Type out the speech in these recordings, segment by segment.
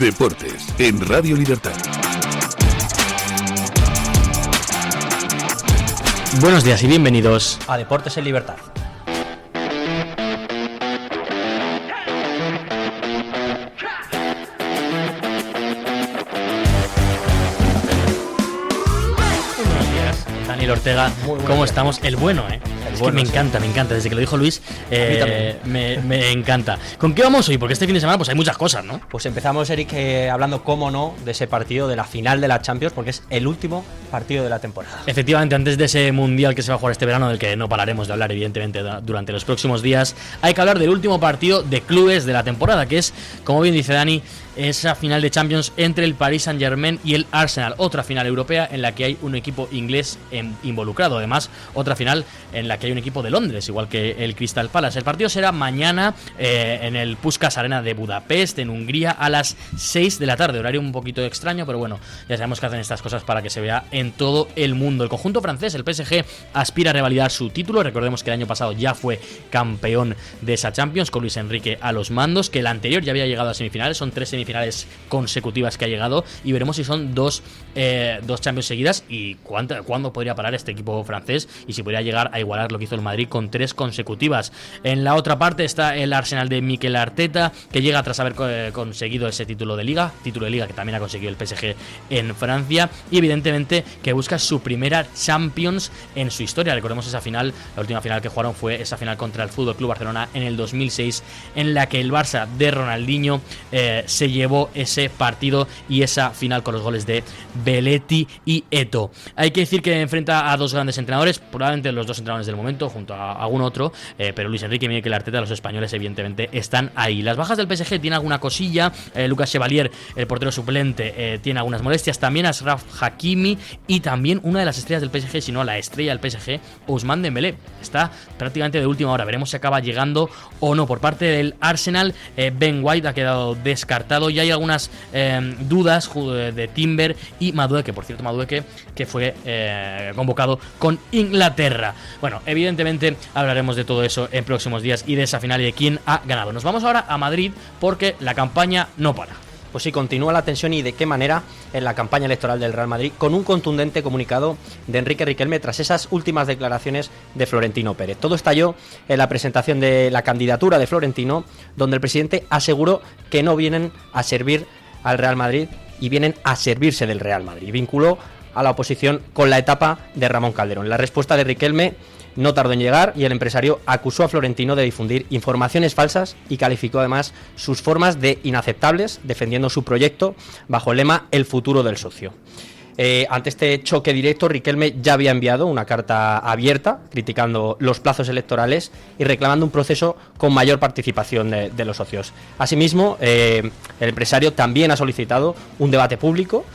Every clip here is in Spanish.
Deportes en Radio Libertad. Buenos días y bienvenidos a Deportes en Libertad. Daniel Ortega, ¿cómo estamos? El bueno, Es que me encanta, desde que lo dijo Luis, me encanta. ¿Con qué vamos hoy? Porque este fin de semana pues hay muchas cosas, ¿no? Pues empezamos, Eric, hablando, cómo no, de ese partido, de la final de la Champions, porque es el último partido de la temporada. Efectivamente, antes de ese mundial que se va a jugar este verano, del que no pararemos de hablar, evidentemente, durante los próximos días, hay que hablar del último partido de clubes de la temporada, que es, como bien dice Dani, esa final de Champions entre el Paris Saint-Germain y el Arsenal, otra final europea en la que hay un equipo inglés involucrado, además otra final en la que hay un equipo de Londres, igual que el Crystal Palace. El partido será mañana en el Puskás Arena de Budapest, en Hungría, a las 6 de la tarde, horario un poquito extraño, pero bueno, ya sabemos que hacen estas cosas para que se vea en todo el mundo. El conjunto francés, el PSG, aspira a revalidar su título. Recordemos que el año pasado ya fue campeón de esa Champions con Luis Enrique a los mandos, que el anterior ya había llegado a semifinales, son 3 semifinales consecutivas que ha llegado, y veremos si son dos Champions seguidas y cuándo podría parar este equipo francés y si podría llegar a igualar lo que hizo el Madrid con 3 consecutivas. En la otra parte está el Arsenal de Mikel Arteta, que llega tras haber conseguido ese título de liga que también ha conseguido el PSG en Francia, y evidentemente que busca su primera Champions en su historia. Recordemos esa final, la última final que jugaron fue esa final contra el FC Barcelona en el 2006, en la que el Barça de Ronaldinho se llevó ese partido y esa final con los goles de Belletti y Eto'o. Hay que decir que enfrenta a dos grandes entrenadores, probablemente los dos entrenadores del momento, junto a algún otro, pero Luis Enrique y Mikel Arteta, los españoles, evidentemente están ahí. Las bajas del PSG tiene alguna cosilla, Lucas Chevalier, el portero suplente, tiene algunas molestias, también Achraf Hakimi, y también una de las estrellas del PSG, si no la estrella del PSG, Ousmane Dembélé, está prácticamente de última hora, veremos si acaba llegando o no. Por parte del Arsenal, Ben White ha quedado descartado y hay algunas dudas de Timber y Madueke, por cierto, Madueke que fue convocado con Inglaterra. Bueno, evidentemente hablaremos de todo eso en próximos días y de esa final y de quién ha ganado. Nos vamos ahora a Madrid porque la campaña no para. Pues sí, continúa la tensión, y de qué manera en la campaña electoral del Real Madrid, con un contundente comunicado de Enrique Riquelme tras esas últimas declaraciones de Florentino Pérez. Todo estalló en la presentación de la candidatura de Florentino, donde el presidente aseguró que no vienen a servir al Real Madrid y vienen a servirse del Real Madrid. Vinculó a la oposición con la etapa de Ramón Calderón. La respuesta de Riquelme no tardó en llegar y el empresario acusó a Florentino de difundir informaciones falsas y calificó además sus formas de inaceptables, defendiendo su proyecto bajo el lema "El futuro del socio". Ante este choque directo, Riquelme ya había enviado una carta abierta criticando los plazos electorales y reclamando un proceso con mayor participación de los socios. Asimismo, el empresario también ha solicitado un debate público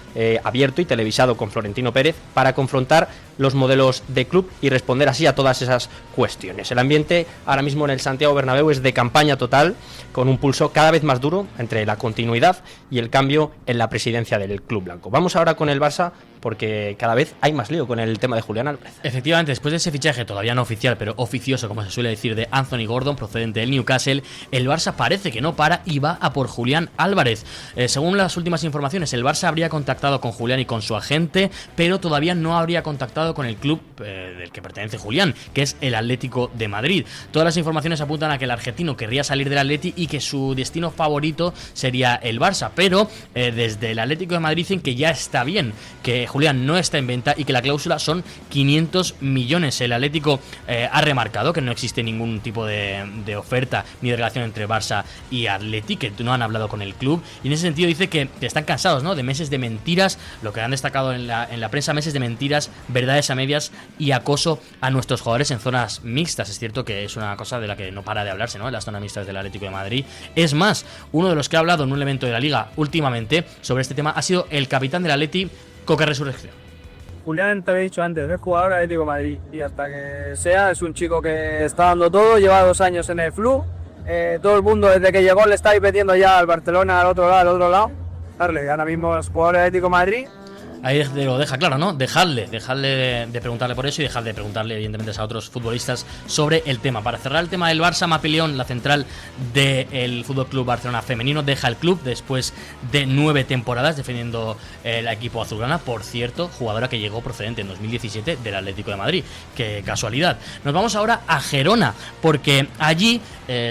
abierto y televisado con Florentino Pérez para confrontar los modelos de club y responder así a todas esas cuestiones. El ambiente ahora mismo en el Santiago Bernabéu es de campaña total, con un pulso cada vez más duro entre la continuidad y el cambio en la presidencia del club blanco. Vamos ahora con el Barça, porque cada vez hay más lío con el tema de Julián Álvarez. Efectivamente, después de ese fichaje todavía no oficial, pero oficioso, como se suele decir, de Anthony Gordon, procedente del Newcastle, el Barça parece que no para y va a por Julián Álvarez. Según las últimas informaciones, el Barça habría contactado con Julián y con su agente, pero todavía no habría contactado con el club del que pertenece Julián, que es el Atlético de Madrid. Todas las informaciones apuntan a que el argentino querría salir del Atleti y que su destino favorito sería el Barça, pero desde el Atlético de Madrid dicen que ya está bien, que Julián no está en venta y que la cláusula son 500 millones. El Atlético ha remarcado que no existe ningún tipo de oferta ni de relación entre Barça y Atleti, que no han hablado con el club, y en ese sentido dice que están cansados, ¿no?, de meses de mentiras, lo que han destacado en la prensa, meses de mentiras, verdades a medias y acoso a nuestros jugadores en zonas mixtas. Es cierto que es una cosa de la que no para de hablarse, ¿no?, en las zonas mixtas del Atlético de Madrid. Es más, uno de los que ha hablado en un evento de la Liga últimamente sobre este tema ha sido el capitán del Atleti, Coque Resurrección. Julián, te había dicho antes, es jugador del Atlético de Madrid y hasta que sea, es un chico que está dando todo, lleva 2 años en el club, todo el mundo desde que llegó le está metiendo ya al Barcelona al otro lado. Darle, ahora mismo es jugador del Atlético de Madrid ahí lo deja claro, ¿no? Dejadle de preguntarle por eso y dejad de preguntarle, evidentemente, a otros futbolistas sobre el tema. Para cerrar el tema del Barça, Mapeleón, la central del Fútbol Club Barcelona femenino, deja el club después de 9 temporadas defendiendo el equipo azulgrana. Por cierto, jugadora que llegó procedente en 2017 del Atlético de Madrid. Qué casualidad. Nos vamos ahora a Gerona, porque allí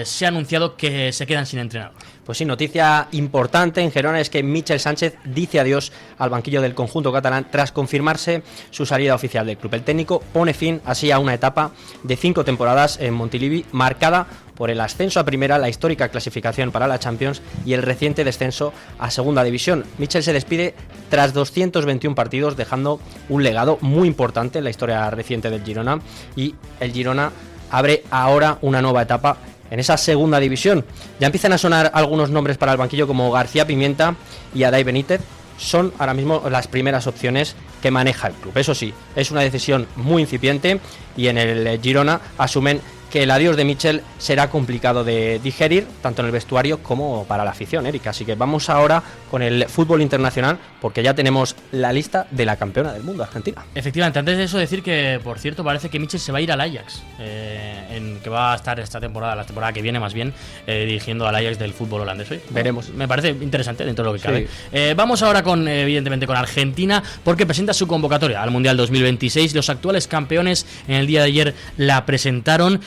se ha anunciado que se quedan sin entrenador. Pues sí, noticia importante en Gerona es que Michel Sánchez dice adiós al banquillo del conjunto catalán tras confirmarse su salida oficial del club. El técnico pone fin así a una etapa de 5 temporadas en Montilivi marcada por el ascenso a primera, la histórica clasificación para la Champions y el reciente descenso a segunda división. Michel se despide tras 221 partidos, dejando un legado muy importante en la historia reciente del Girona, y el Girona abre ahora una nueva etapa en esa segunda división. Ya empiezan a sonar algunos nombres para el banquillo como García Pimienta y Adai Benítez. Son ahora mismo las primeras opciones que maneja el club. Eso sí, es una decisión muy incipiente y en el Girona asumen que el adiós de Michel será complicado de digerir, tanto en el vestuario como para la afición, Eric. Así que vamos ahora con el fútbol internacional, porque ya tenemos la lista de la campeona del mundo, Argentina. Efectivamente, antes de eso decir que, por cierto, parece que Michel se va a ir al Ajax, que va a estar esta temporada, la temporada que viene más bien, dirigiendo al Ajax del fútbol holandés. Veremos. Me parece interesante dentro de lo que cabe. Sí. Vamos ahora evidentemente con Argentina, porque presenta su convocatoria al Mundial 2026. Los actuales campeones en el día de ayer la presentaron.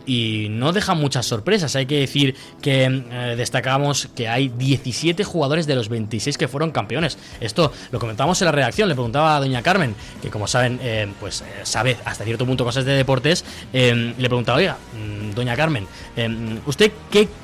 Y no deja muchas sorpresas. Hay que decir que destacamos que hay 17 jugadores de los 26 que fueron campeones. Esto lo comentábamos en la redacción. Le preguntaba a doña Carmen, que como saben, sabe hasta cierto punto cosas de deportes. Le preguntaba, oiga, doña Carmen, ¿usted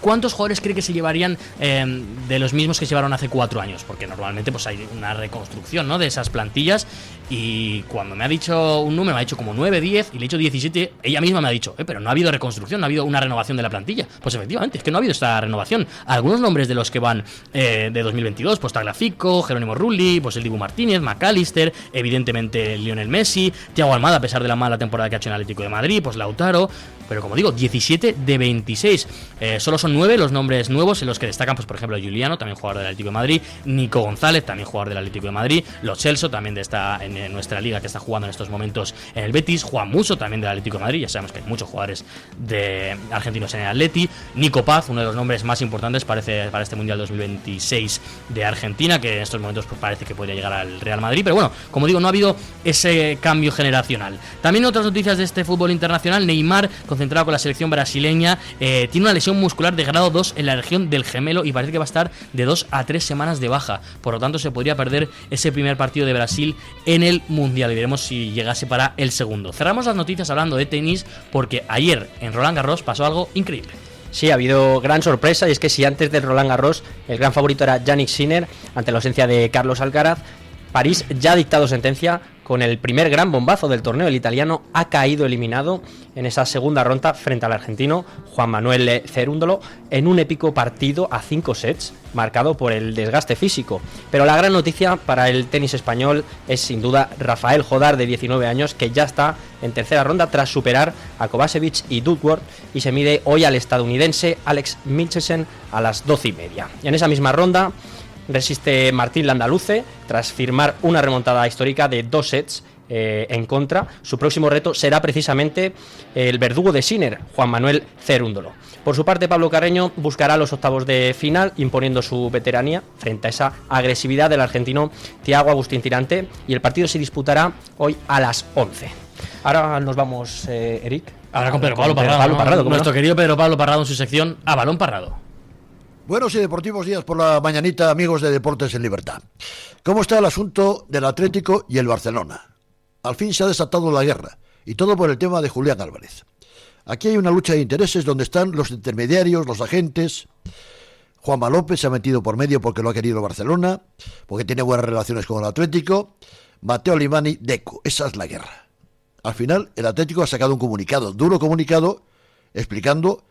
cuántos jugadores cree que se llevarían de los mismos que se llevaron hace 4 años? Porque normalmente pues hay una reconstrucción, ¿no?, de esas plantillas. Y cuando me ha dicho un número, me ha dicho como 9, 10, y le he dicho 17, ella misma me ha dicho, pero no ha habido reconstrucción, no ha habido una renovación de la plantilla. Pues efectivamente, es que no ha habido esta renovación. Algunos nombres de los que van de 2022, pues Tagliafico, Jerónimo Rulli, pues el Dibu Martínez, McAllister, evidentemente Lionel Messi, Thiago Almada, a pesar de la mala temporada que ha hecho en el Atlético de Madrid, pues Lautaro. Pero como digo, 17 de 26. Solo son 9 los nombres nuevos en los que destacan, pues por ejemplo, Juliano, también jugador del Atlético de Madrid, Nico González, también jugador del Atlético de Madrid, Lo Celso, también en nuestra liga, que está jugando en estos momentos en el Betis, Juan Musso, también del Atlético de Madrid. Ya sabemos que hay muchos jugadores de argentinos en el Atleti. Nico Paz, uno de los nombres más importantes para este Mundial 2026 de Argentina, que en estos momentos pues parece que podría llegar al Real Madrid. Pero bueno, como digo, no ha habido ese cambio generacional. También otras noticias de este fútbol internacional. Neymar, concentrado con la selección brasileña, tiene una lesión muscular de grado 2 en la región del gemelo y parece que va a estar de 2 a 3 semanas de baja. Por lo tanto, se podría perder ese primer partido de Brasil en el Mundial, y veremos si llegase para el segundo. Cerramos las noticias hablando de tenis, porque ayer en Roland Garros pasó algo increíble. Sí, ha habido gran sorpresa, y es que si antes del Roland Garros el gran favorito era Jannik Sinner, ante la ausencia de Carlos Alcaraz, París ya ha dictado sentencia con el primer gran bombazo del torneo. El italiano ha caído eliminado en esa segunda ronda frente al argentino Juan Manuel Cerúndolo en un épico partido a 5 sets, marcado por el desgaste físico. Pero la gran noticia para el tenis español es sin duda Rafael Jodar, de 19 años, que ya está en tercera ronda tras superar a Kovacevic y Duckworth, y se mide hoy al estadounidense Alex Michelsen a las 12:30. En esa misma ronda resiste Martín Landaluce tras firmar una remontada histórica de 2 sets en contra. Su próximo reto será precisamente el verdugo de Sinner, Juan Manuel Cerúndolo. Por su parte, Pablo Carreño buscará los octavos de final, imponiendo su veteranía frente a esa agresividad del argentino Thiago Agustín Tirante, y el partido se disputará hoy a las 11. Ahora nos vamos, Eric. Ahora con Pedro Pablo Parrado, nuestro querido Pedro Pablo Parrado en su sección A Balón Parrado. Buenos y deportivos días por la mañanita, amigos de Deportes en Libertad. ¿Cómo está el asunto del Atlético y el Barcelona? Al fin se ha desatado la guerra, y todo por el tema de Julián Álvarez. Aquí hay una lucha de intereses donde están los intermediarios, los agentes. Juanma López se ha metido por medio porque lo ha querido Barcelona, porque tiene buenas relaciones con el Atlético. Mateo Limani, Deco, esa es la guerra. Al final, el Atlético ha sacado un comunicado, duro comunicado, explicando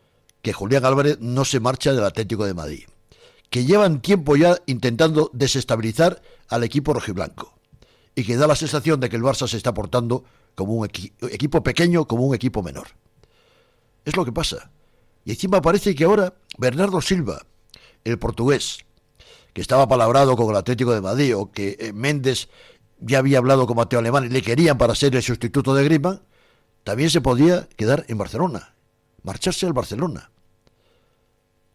que Julián Álvarez no se marcha del Atlético de Madrid, que llevan tiempo ya intentando desestabilizar al equipo rojiblanco, y que da la sensación de que el Barça se está portando como un equipo pequeño, como un equipo menor. Es lo que pasa. Y encima parece que ahora Bernardo Silva, el portugués, que estaba palabrado con el Atlético de Madrid, o que Méndez ya había hablado con Mateo Alemán y le querían para ser el sustituto de Griezmann, también se podía quedar en Barcelona, marcharse al Barcelona.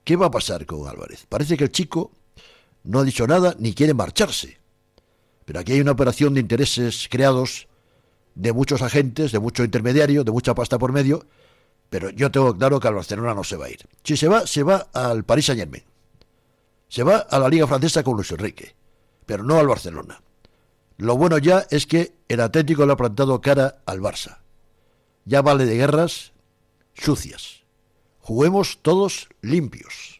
¿Qué va a pasar con Álvarez? Parece que el chico no ha dicho nada ni quiere marcharse. Pero aquí hay una operación de intereses creados de muchos agentes, de mucho intermediario, de mucha pasta por medio, pero yo tengo claro que al Barcelona no se va a ir. Si se va al Paris Saint-Germain. Se va a la Liga Francesa con Luis Enrique, pero no al Barcelona. Lo bueno ya es que el Atlético le ha plantado cara al Barça. Ya vale de guerras sucias. Juguemos todos limpios.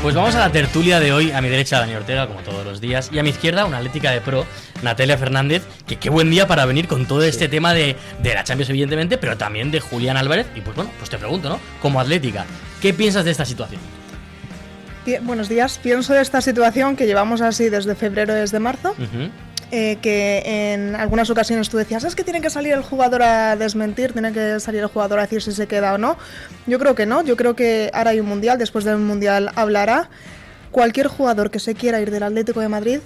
Pues vamos a la tertulia de hoy. A mi derecha Dani Ortega, como todos los días, y a mi izquierda una atlética de pro, Natalia Fernández, que qué buen día para venir con todo este tema de la Champions, evidentemente, pero también de Julián Álvarez. Y pues bueno, pues te pregunto, ¿no? Como atlética, ¿qué piensas de esta situación? Buenos días. Pienso de esta situación que llevamos así desde febrero, desde marzo. Que en algunas ocasiones tú decías, es que tiene que salir el jugador a desmentir, tiene que salir el jugador a decir si se queda o no. Yo creo que no, yo creo que ahora hay un mundial, después del mundial hablará. Cualquier jugador que se quiera ir del Atlético de Madrid,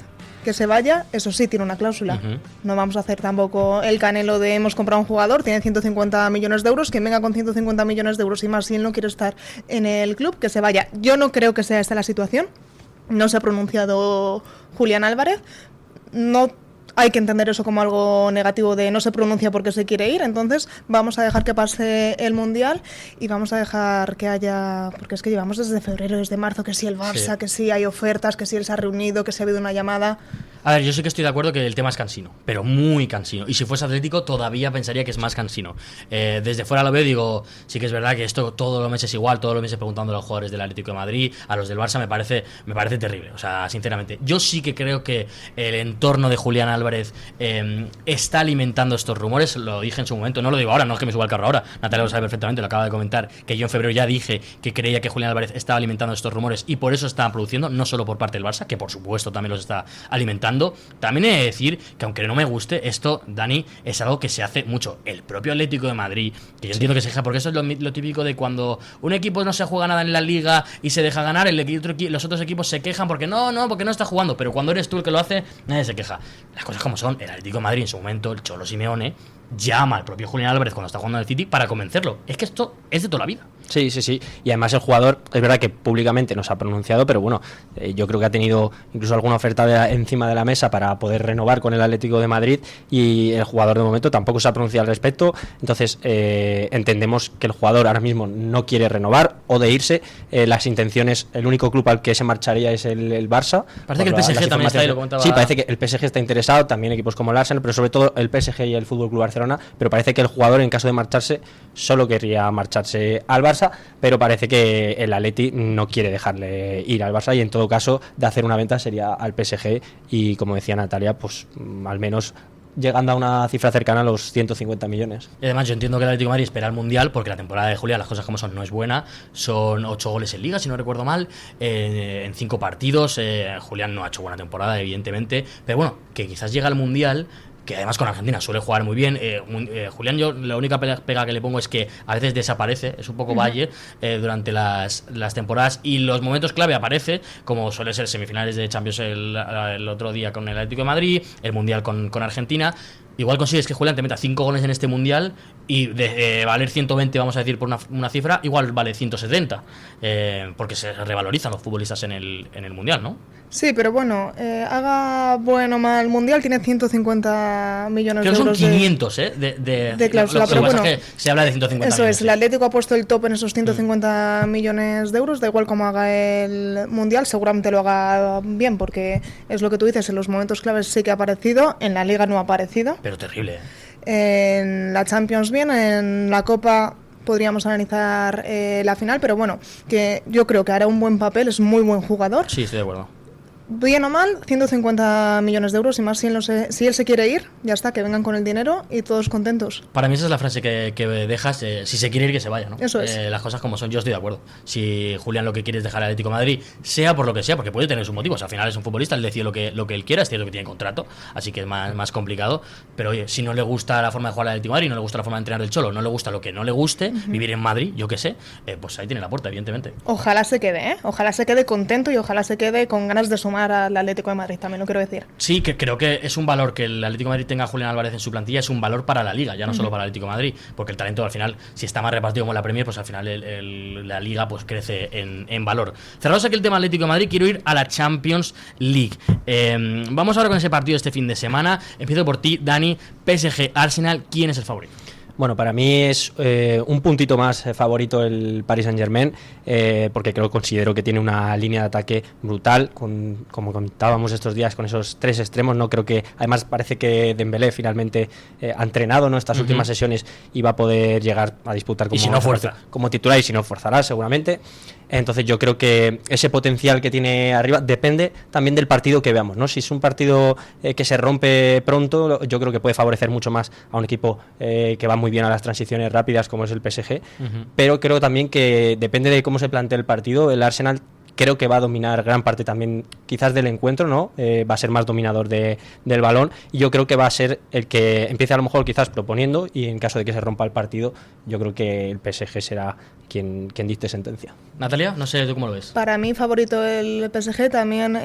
que se vaya, eso sí, tiene una cláusula. No vamos a hacer tampoco el Canelo de hemos comprado un jugador, tiene 150 millones de euros, que venga con 150 millones de euros y más, si él no quiere estar en el club, que se vaya. Yo no creo que sea esta la situación, no se ha pronunciado Julián Álvarez. No hay que entender eso como algo negativo de no se pronuncia porque se quiere ir, entonces vamos a dejar que pase el Mundial y vamos a dejar que haya, porque es que llevamos desde febrero, desde marzo, que si el Barça, que si hay ofertas, que si él se ha reunido, que si ha habido una llamada. A ver, yo sí que estoy de acuerdo que el tema es cansino, pero muy cansino. Y si fuese Atlético, todavía pensaría que es más cansino. Desde fuera lo veo, digo, sí que es verdad que esto todos los meses es igual, todos los meses preguntando a los jugadores del Atlético de Madrid, a los del Barça, me parece terrible. O sea, sinceramente, yo sí que creo que el entorno de Julián Álvarez está alimentando estos rumores. Lo dije en su momento, no lo digo ahora, no es que me suba al carro ahora. Natalia lo sabe perfectamente, lo acaba de comentar, que yo en febrero ya dije que creía que Julián Álvarez estaba alimentando estos rumores y por eso estaban produciendo, no solo por parte del Barça, que por supuesto también los está alimentando. También he de decir que aunque no me guste, esto, Dani, es algo que se hace mucho. El propio Atlético de Madrid, que yo entiendo que se deja, porque eso es lo típico de cuando un equipo no se juega nada en la liga y se deja ganar, los otros equipos se quejan porque porque no está jugando, pero cuando eres tú el que lo hace, nadie se queja. Las cosas como son, el Atlético de Madrid en su momento, el Cholo Simeone, llama al propio Julián Álvarez cuando está jugando en el City para convencerlo. Es que esto es de toda la vida. Sí. Y además el jugador, es verdad que públicamente no se ha pronunciado, pero bueno, yo creo que ha tenido incluso alguna oferta encima de la mesa para poder renovar con el Atlético de Madrid y el jugador de momento tampoco se ha pronunciado al respecto. Entonces entendemos que el jugador ahora mismo no quiere renovar o de irse. Las intenciones, el único club al que se marcharía es el Barça. Parece que el PSG también está ahí, lo comentaba. Sí, parece que el PSG está interesado, también equipos como el Arsenal, pero sobre todo el PSG y el FC Barcelona, pero parece que el jugador en caso de marcharse solo querría marcharse al Barça, pero parece que el Atleti no quiere dejarle ir al Barça y en todo caso de hacer una venta sería al PSG y como decía Natalia, pues al menos llegando a una cifra cercana a los 150 millones. Y además yo entiendo que el Atlético de Madrid espera el Mundial porque la temporada de Julián, las cosas como son, no es buena. Son 8 goles en Liga, si no recuerdo mal, en 5 partidos. Julián no ha hecho buena temporada, evidentemente, pero bueno, que quizás llega al Mundial, que además con Argentina suele jugar muy bien. Julián, yo la única pega que le pongo es que a veces desaparece, es un poco valle durante las temporadas y los momentos clave aparece, como suele ser semifinales de Champions el otro día con el Atlético de Madrid, el Mundial con Argentina. Igual consigues que Julián te meta 5 goles en este Mundial y de valer 120, vamos a decir, por una cifra, igual vale 170, porque se revalorizan los futbolistas en el Mundial, ¿no? Sí, pero bueno, haga bueno o mal Mundial, tiene 150 millones de euros. Creo que son 500, de cláusula, pero bueno, es que se habla de 150 eso millones. Es, el Atlético ha puesto el top en esos 150 millones de euros, da igual cómo haga el Mundial, seguramente lo haga bien, porque es lo que tú dices, en los momentos claves sí que ha aparecido, en la Liga no ha aparecido. Pero terrible. En la Champions bien, en la Copa podríamos analizar la final, pero bueno, que yo creo que hará un buen papel, es muy buen jugador. Sí, estoy de acuerdo. bien o mal, 150 millones de euros y más si él se quiere ir, ya está, que vengan con el dinero y todos contentos. Para mí esa es la frase que dejas, si se quiere ir, que se vaya, ¿no? Eso es. Las cosas como son, yo estoy de acuerdo. Si Julián lo que quiere es dejar al Atlético de Madrid, sea por lo que sea, porque puede tener sus motivos, al final es un futbolista, él decide lo que él quiera, es cierto que tiene contrato, así que es más complicado, pero oye, si no le gusta la forma de jugar al Atlético de Madrid, no le gusta la forma de entrenar del Cholo, no le gusta lo que no le guste, vivir en Madrid, yo qué sé, pues ahí tiene la puerta, evidentemente. Ojalá se quede, ojalá se quede contento y ojalá se quede con ganas de sumar al Atlético de Madrid, también lo quiero decir. Sí, que creo que es un valor que el Atlético de Madrid tenga a Julián Álvarez en su plantilla, es un valor para la Liga, ya no solo para el Atlético de Madrid, porque el talento al final, si está más repartido como la Premier, pues al final la Liga pues crece en valor. Cerrados aquí el tema Atlético de Madrid, quiero ir a la Champions League. Vamos ahora con ese partido este fin de semana. Empiezo por ti, Dani. PSG Arsenal, ¿quién es el favorito? Bueno, para mí es un puntito más favorito el Paris Saint-Germain, porque considero que tiene una línea de ataque brutal, como comentábamos estos días, con esos tres extremos. No creo que, además parece que Dembélé finalmente ha entrenado, ¿no?, estas últimas sesiones, y va a poder llegar a disputar como titular, y si no forzará seguramente. Entonces yo creo que ese potencial que tiene arriba depende también del partido que veamos, ¿no? Si es un partido que se rompe pronto, yo creo que puede favorecer mucho más a un equipo que va muy bien a las transiciones rápidas, como es el PSG, pero creo también que depende de cómo se plantee el partido. El Arsenal creo que va a dominar gran parte también quizás del encuentro, ¿no? Va a ser más dominador del balón, y yo creo que va a ser el que empiece a lo mejor quizás proponiendo, y en caso de que se rompa el partido, yo creo que el PSG será quien dicte sentencia. Natalia, no sé tú cómo lo ves. Para mí favorito el PSG, también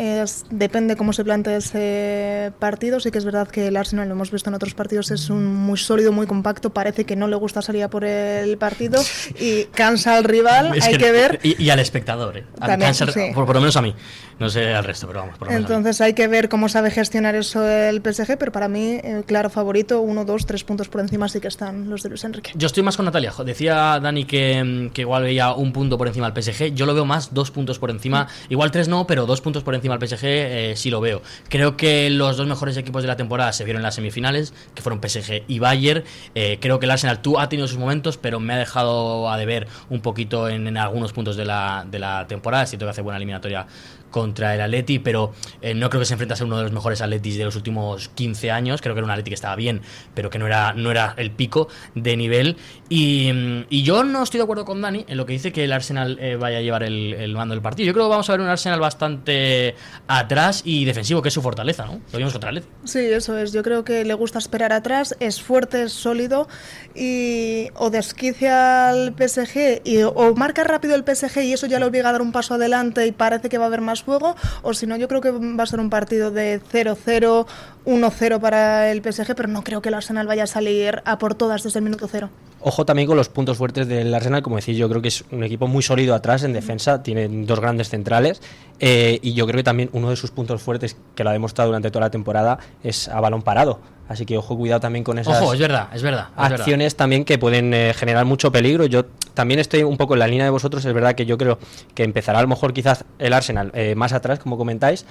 depende cómo se plantee ese partido. Sí que es verdad que el Arsenal, lo hemos visto en otros partidos, es muy sólido, muy compacto, parece que no le gusta salir a por el partido y cansa al rival, hay que ver. Y al espectador, también, cansa, sí. por lo menos a mí, no sé al resto, pero vamos, por lo menos. Entonces hay que ver cómo sabe gestionar eso el PSG, pero para mí, claro favorito, 1, 2, 3 puntos por encima sí que están los de Luis Enrique. Yo estoy más con Natalia. Decía Dani que igual veía un punto por encima al PSG. Yo lo veo más 2 puntos por encima. Igual 3 no, pero 2 puntos por encima al PSG sí lo veo. Creo que los dos mejores equipos de la temporada se vieron en las semifinales, que fueron PSG y Bayern. Creo que el Arsenal ha tenido sus momentos, pero me ha dejado a deber un poquito en algunos puntos de la temporada. Siento que hace buena eliminatoria contra el Atleti, pero no creo que se enfrentase a uno de los mejores Atletis de los últimos 15 años. Creo que era un Atleti que estaba bien, pero que no era el pico de nivel. Y yo no estoy de acuerdo con Dani en lo que dice que el Arsenal vaya a llevar el mando del partido. Yo creo que vamos a ver un Arsenal bastante atrás y defensivo, que es su fortaleza, ¿no? Lo vimos contra el Atleti. Sí, eso es. Yo creo que le gusta esperar atrás, es fuerte, es sólido, y o desquicia al PSG o marca rápido el PSG y eso ya le obliga a dar un paso adelante y parece que va a haber más juego, o si no, yo creo que va a ser un partido de 0-0, 1-0 para el PSG, pero no creo que el Arsenal vaya a salir a por todas desde el minuto 0. Ojo también con los puntos fuertes del Arsenal, como decís, yo creo que es un equipo muy sólido atrás en defensa, tiene 2 grandes centrales, y yo creo que también uno de sus puntos fuertes, que lo ha demostrado durante toda la temporada, es a balón parado. Así que ojo, cuidado también con esas es verdad. acciones también que pueden generar mucho peligro. Yo también estoy un poco en la línea de vosotros. Es verdad que yo creo que empezará a lo mejor quizás el Arsenal más atrás, como comentáis,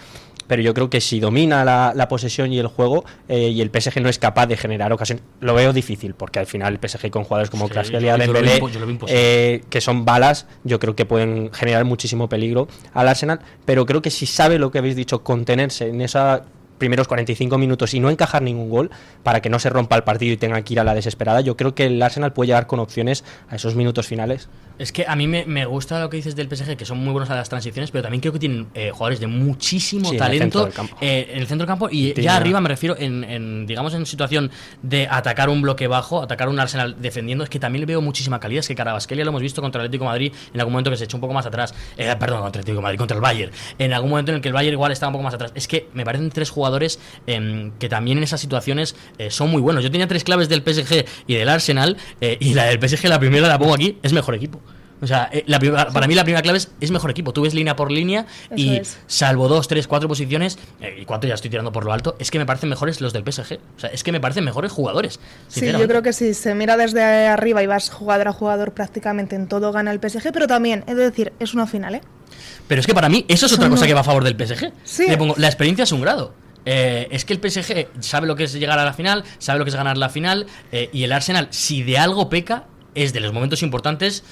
pero yo creo que si domina la posesión y el juego, y el PSG no es capaz de generar ocasiones, lo veo difícil, porque al final el PSG con jugadores como Kvaratskhelia, Dembélé, que son balas, yo creo que pueden generar muchísimo peligro al Arsenal, pero creo que si sabe lo que habéis dicho, contenerse en esa primeros 45 minutos y no encajar ningún gol para que no se rompa el partido y tenga que ir a la desesperada, yo creo que el Arsenal puede llegar con opciones a esos minutos finales. Es que a mí me gusta lo que dices del PSG, que son muy buenos a las transiciones, pero también creo que tienen jugadores de muchísimo talento en el centro del campo y ya arriba me refiero digamos en situación de atacar un bloque bajo, atacar un Arsenal defendiendo. Es que también le veo muchísima calidad. Es que Kvaratskhelia lo hemos visto contra el Atlético de Madrid en algún momento que se echó un poco más atrás, contra el Atlético de Madrid, contra el Bayern, en algún momento en el que el Bayern igual estaba un poco más atrás. Es que me parecen 3 jugadores que también en esas situaciones son muy buenos. Yo tenía 3 claves del PSG y del Arsenal, y la del PSG, la primera la pongo aquí, es mejor equipo. O sea, para mí la primera clave es mejor equipo. Tú ves línea por línea y salvo 2, 3, 4 posiciones, y 4 ya estoy tirando por lo alto, es que me parecen mejores los del PSG. O sea, es que me parecen mejores jugadores. Sí, yo creo que si se mira desde arriba y vas jugador a jugador, prácticamente en todo gana el PSG, pero también, es decir, es una final, Pero es que para mí eso es otra cosa que va a favor del PSG. Sí. Le pongo, la experiencia es un grado. Es que el PSG sabe lo que es llegar a la final, sabe lo que es ganar la final, y el Arsenal, si de algo peca, es de los momentos importantes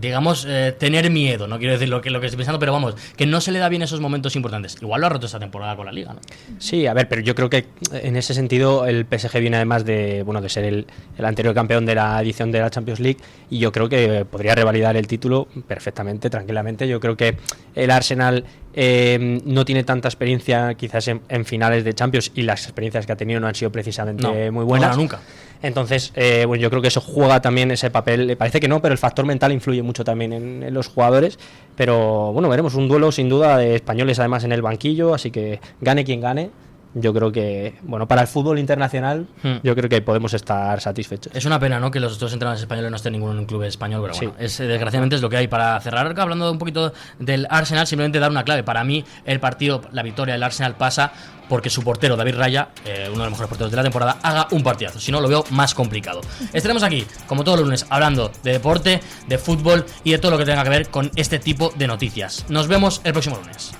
digamos, tener miedo, no quiero decir lo que estoy pensando, pero vamos, que no se le da bien esos momentos importantes. Igual lo ha roto esta temporada con la Liga, ¿no? Sí, a ver, pero yo creo que en ese sentido el PSG viene además de ser el anterior campeón de la edición de la Champions League, y yo creo que podría revalidar el título perfectamente, tranquilamente. Yo creo que el Arsenal no tiene tanta experiencia quizás en finales de Champions, y las experiencias que ha tenido no han sido precisamente muy buenas. No, nunca. Entonces, bueno, yo creo que eso juega también ese papel. Le parece que no, pero el factor mental influye mucho también en los jugadores. Pero bueno, veremos un duelo sin duda de españoles además en el banquillo, así que gane quien gane. Yo creo que, bueno, para el fútbol internacional, yo creo que podemos estar satisfechos. Es una pena, ¿no?, que los dos entrenadores españoles no estén ninguno en un club español, pero bueno, Sí. Desgraciadamente es lo que hay. Para cerrar, hablando un poquito del Arsenal, simplemente dar una clave. Para mí, el partido, la victoria del Arsenal pasa porque su portero, David Raya, uno de los mejores porteros de la temporada, haga un partidazo. Si no, lo veo más complicado. Estaremos aquí, como todos los lunes, hablando de deporte, de fútbol y de todo lo que tenga que ver con este tipo de noticias. Nos vemos el próximo lunes.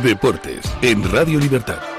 Deportes en Radio Libertad.